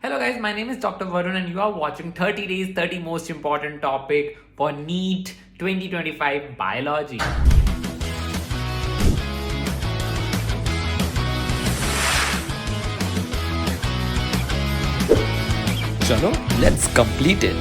Hello guys, my name is Dr. Varun and you are watching 30 days 30 most important topic for NEET 2025 biology. Chalo, let's complete it.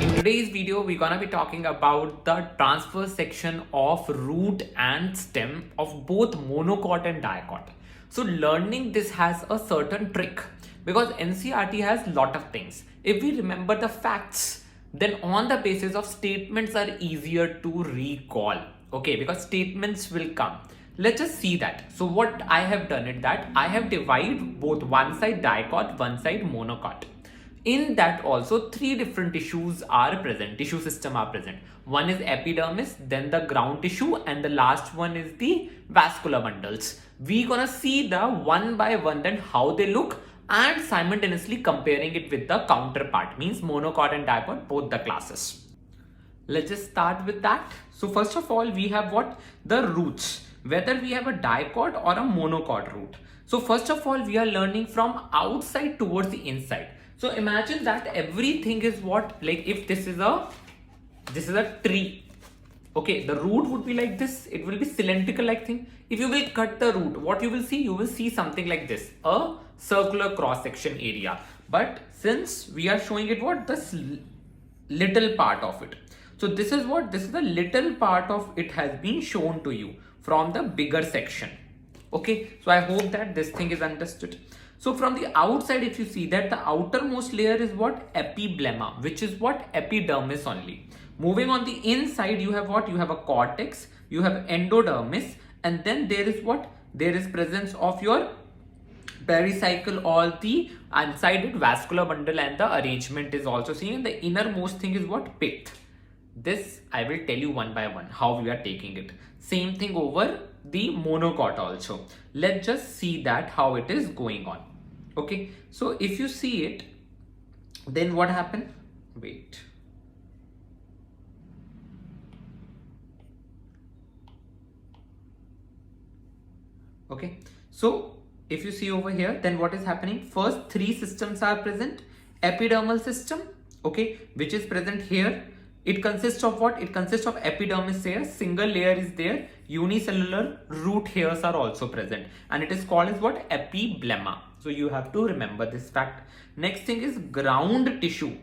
In today's video, we're gonna be talking about the transverse section of root and stem of both monocot and dicot. So learning this has a certain trick because NCERT has lot of things. If we remember the facts, then on the basis of statements are easier to recall. Okay, because statements will come. Let's just see that. So what I have done is that I have divided both one side dicot, one side monocot. In that also three different tissues are present, tissue system are present. One is epidermis, then the ground tissue, and the last one is the vascular bundles. We're gonna see the one by one then how they look and simultaneously comparing it with the counterpart, means monocot and dicot, both the classes. Let's just start with that. So first of all, we have what? The roots, whether we have a dicot or a monocot root. So first of all, we are learning from outside towards the inside. So imagine that everything is what, like if this is a tree. Okay, the root would be like this. It will be cylindrical like thing. If you will cut the root, what you will see? You will see something like this, a circular cross section area. But since we are showing it what? This little part of it. So this is what? This is the little part of it has been shown to you from the bigger section. Okay, so I hope that this thing is understood. So from the outside, if you see that the outermost layer is what? Epiblemma, which is what? Epidermis only. Moving on the inside, you have what? You have a cortex, you have endodermis, and then there is what? There is presence of your pericycle, all the unsided vascular bundle, and the arrangement is also seen. And the innermost thing is what? Pith. This I will tell you one by one how we are taking it. Same thing over the monocot also. Let's just see that how it is going on. Okay, so if you see it, then what happened? Wait. Okay, so if you see over here, then what is happening? First three systems are present. Epidermal system, okay, which is present here. It consists of what? It consists of epidermis layer, single layer is there, unicellular root hairs are also present, and it is called as what? Epiblemma. So you have to remember this fact. Next thing is ground tissue.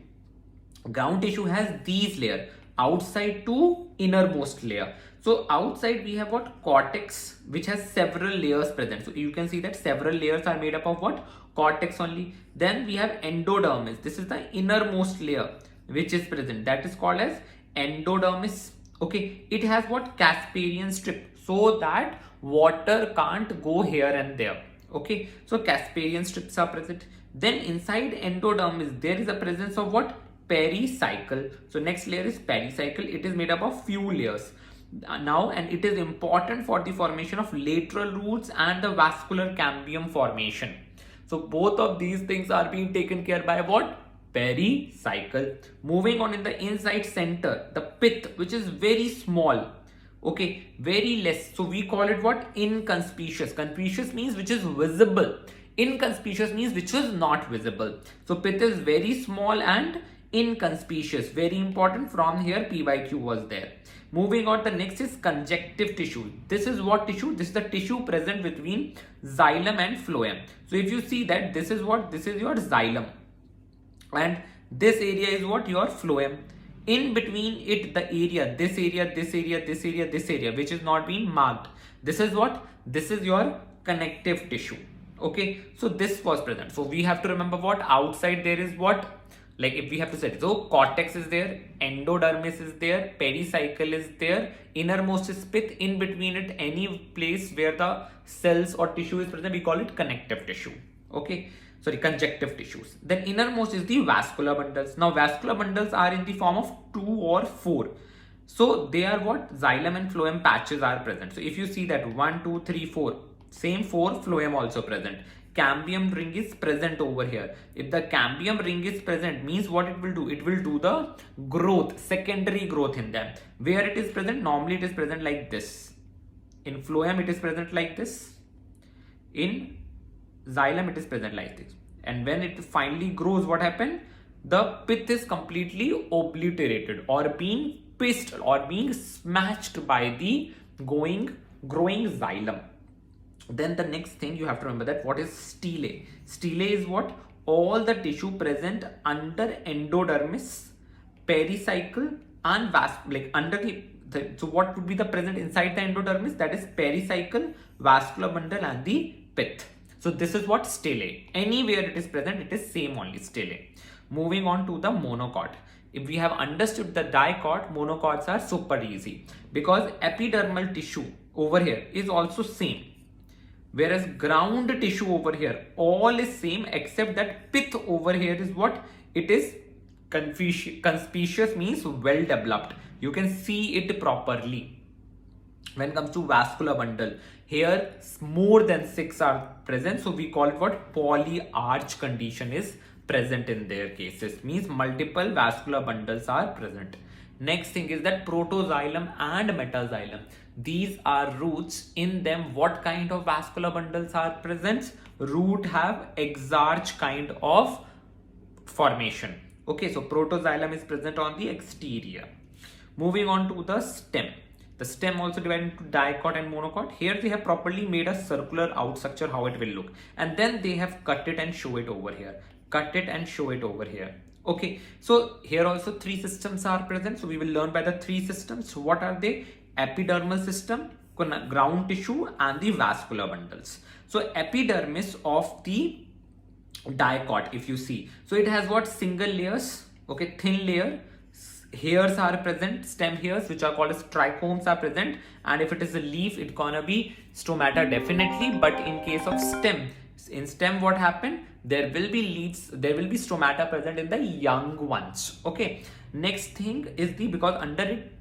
Ground tissue has these layers, outside to innermost layer. So outside we have what? Cortex, which has several layers present. So you can see that several layers are made up of what? Cortex only. Then we have endodermis. This is the innermost layer which is present, that is called as endodermis. Okay, it has what? Casparian strip, so that water can't go here and there. Okay, so Casparian strips are present. Then inside endodermis there is a presence of what? Pericycle. So next layer is pericycle. It is made up of few layers now, and it is important for the formation of lateral roots and the vascular cambium formation. So both of these things are being taken care by what? Pericycle. Moving on, in the inside center, the pith, which is very small, okay, very less. So we call it what? Inconspicuous. Conspicuous means which is visible. Inconspicuous means which is not visible. So pith is very small and inconspicuous. Very important. From here P by Q was there. Moving on, the next is conjunctive tissue. This is what tissue? This is the tissue present between xylem and phloem. So if you see that, this is what? This is your xylem, and this area is what? Your phloem. In between it, the area, this area, this area, this area, this area, which is not being marked, this is what? This is your connective tissue. Okay, so this was present. So we have to remember what? Outside there is what? Like if we have to say, so cortex is there, endodermis is there, pericycle is there, innermost is pith. In between it, any place where the cells or tissue is present, we call it connective tissue. Okay, sorry, conjunctive tissues. Then innermost is the vascular bundles. Now vascular bundles are in the form of 2 or 4. So they are what? Xylem and phloem patches are present. So if you see that 1, 2, 3, 4, same 4, phloem also present. Cambium ring is present over here. If the cambium ring is present, means what it will do? It will do the growth, secondary growth in them. Where it is present? Normally it is present like this. In phloem it is present like this. In xylem it is present like this. and when it finally grows, what happened? The pith is completely obliterated or being pissed or being smashed by the growing xylem. Then the next thing you have to remember, that what is stele? Stele is what? All the tissue present under endodermis, pericycle and like under so what would be the present inside the endodermis? That is pericycle, vascular bundle and the pith. So this is what stele. Anywhere it is present, it is same only, stele. Moving on to the monocot. If we have understood the dicot, monocots are super easy because epidermal tissue over here is also same. Whereas ground tissue over here, all is same except that pith over here is what? It is conspicuous, means well developed. You can see it properly. When it comes to vascular bundle, here more than 6 are present. So we call it what? Polyarch condition is present in their cases. Means multiple vascular bundles are present. Next thing is that protoxylem and metaxylem. These are roots. In them, what kind of vascular bundles are present? Root have exarch kind of formation. Okay, so protoxylem is present on the exterior. Moving on to the stem. The stem also divided into dicot and monocot. Here they have properly made a circular out structure, how it will look. And then they have cut it and show it over here. Cut it and show it over here. Okay, so here also 3 systems are present. So we will learn by the 3 systems. So what are they? Epidermal system, ground tissue and the vascular bundles. So epidermis of the dicot, if you see, so it has what? Single layers, okay, thin layer. Hairs are present, stem hairs, which are called as trichomes are present, and if it is a leaf, it's gonna be stomata definitely. But in case of stem, in stem what happened? There will be leaves, there will be stomata present in the young ones. Okay, next thing is the, because under it,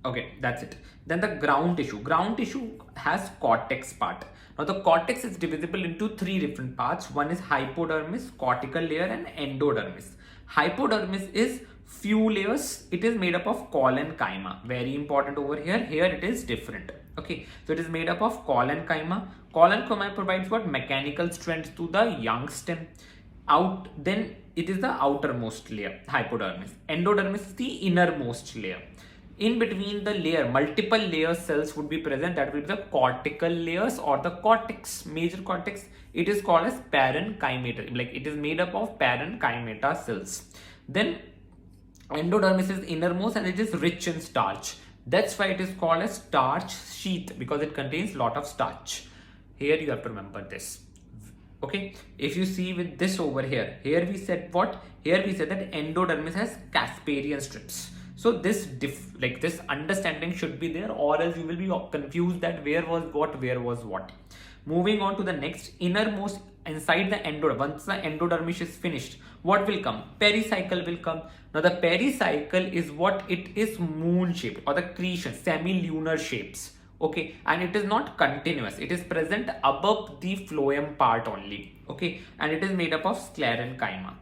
okay, that's it. Then the ground tissue. Ground tissue has cortex part. Now the cortex is divisible into 3 different parts. One is hypodermis, cortical layer and endodermis. Hypodermis is few layers. It is made up of collenchyma. Very important over here. Here it is different. Okay, so it is made up of collenchyma. Collenchyma provides what? Mechanical strength to the young stem. Then it is the outermost layer, hypodermis. Endodermis is the innermost layer. In between the layer, multiple layer cells would be present. That will be the cortical layers or the cortex, major cortex. It is called as parenchyma. Like it is made up of parenchyma cells. Then endodermis is innermost and it is rich in starch. That's why it is called as starch sheath, because it contains lot of starch. Here you have to remember this. Okay, if you see with this over here, here we said what? Here we said that endodermis has Casparian strips. So this this understanding should be there, or else you will be confused that where was what. Moving on to the next, innermost inside the endodermis. Once the endodermis is finished, what will come? Pericycle will come. Now the pericycle is what? It is moon shaped or the crescent, semi-lunar shapes. Okay, and it is not continuous. It is present above the phloem part only. Okay, and it is made up of sclerenchyma.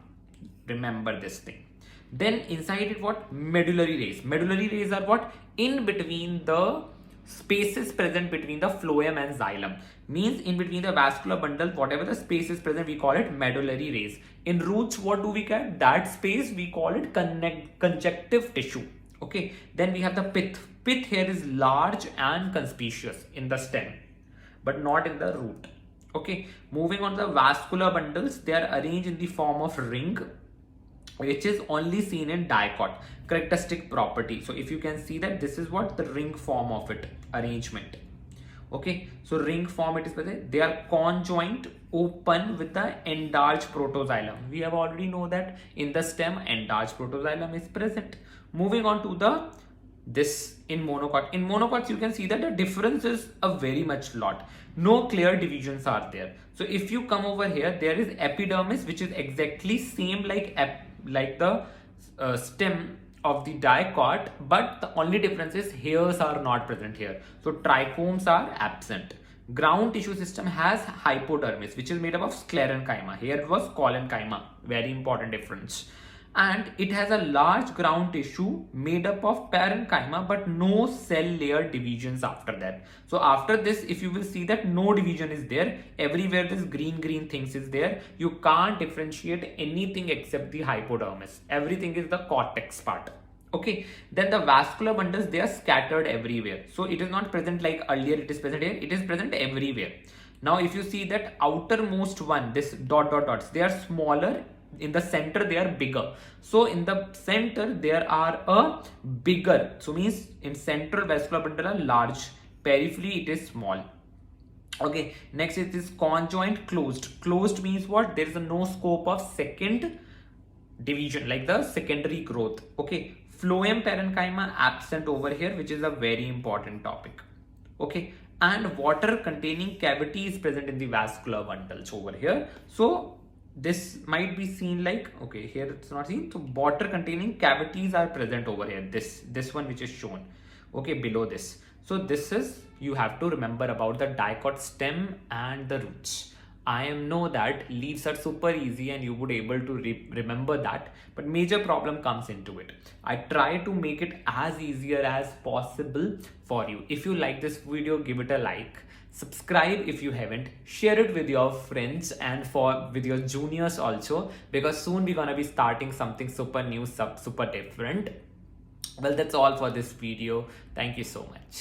Remember this thing. Then inside it what? Medullary rays. Medullary rays are what? In between the spaces present between the phloem and xylem. Means in between the vascular bundle, whatever the space is present, we call it medullary rays. In roots, what do we get? That space we call it conjunctive tissue. Okay. Then we have the pith. Pith here is large and conspicuous in the stem, but not in the root. Okay. Moving on the vascular bundles, they are arranged in the form of ring, which is only seen in dicot, characteristic property. So if you can see that this is what the ring form of it, arrangement. Okay, so ring form it is present. They are conjoint, open with the enlarged protoxylem. We have already know that in the stem enlarged protoxylem is present. Moving on to the this in monocot. In monocots you can see that the difference is a very much lot. No clear divisions are there. So if you come over here, there is epidermis, which is exactly same like the stem of the dicot, but the only difference is hairs are not present here. So trichomes are absent. Ground tissue system has hypodermis, which is made up of sclerenchyma. Here it was collenchyma. Very important difference. and it has a large ground tissue made up of parenchyma but no cell layer divisions after that. So after this, if you will see that no division is there, everywhere this green things is there, you can't differentiate anything except the hypodermis. Everything is the cortex part. Okay, then the vascular bundles, they are scattered everywhere. So it is not present like earlier it is present here, it is present everywhere. Now if you see that outermost one, this dots, they are smaller. In the center they are bigger. So in the center there are a bigger, so means in central vascular bundle are large, periphery it is small. Okay, next it is conjoint closed means what? There is no scope of second division, like the secondary growth. Okay, phloem parenchyma absent over here, which is a very important topic. Okay, and water containing cavity is present in the vascular bundles over here. So this might be seen like, okay, here it's not seen, so water containing cavities are present over here, this one which is shown, okay, below this. So this is, you have to remember about the dicot stem and the roots. I know that leaves are super easy and you would able to remember that, but major problem comes into it. I try to make it as easier as possible for you. If you like this video, give it a like, subscribe if you haven't, share it with your friends and with your juniors also, because soon we're gonna be starting something super new, super different. Well, that's all for this video. Thank you so much.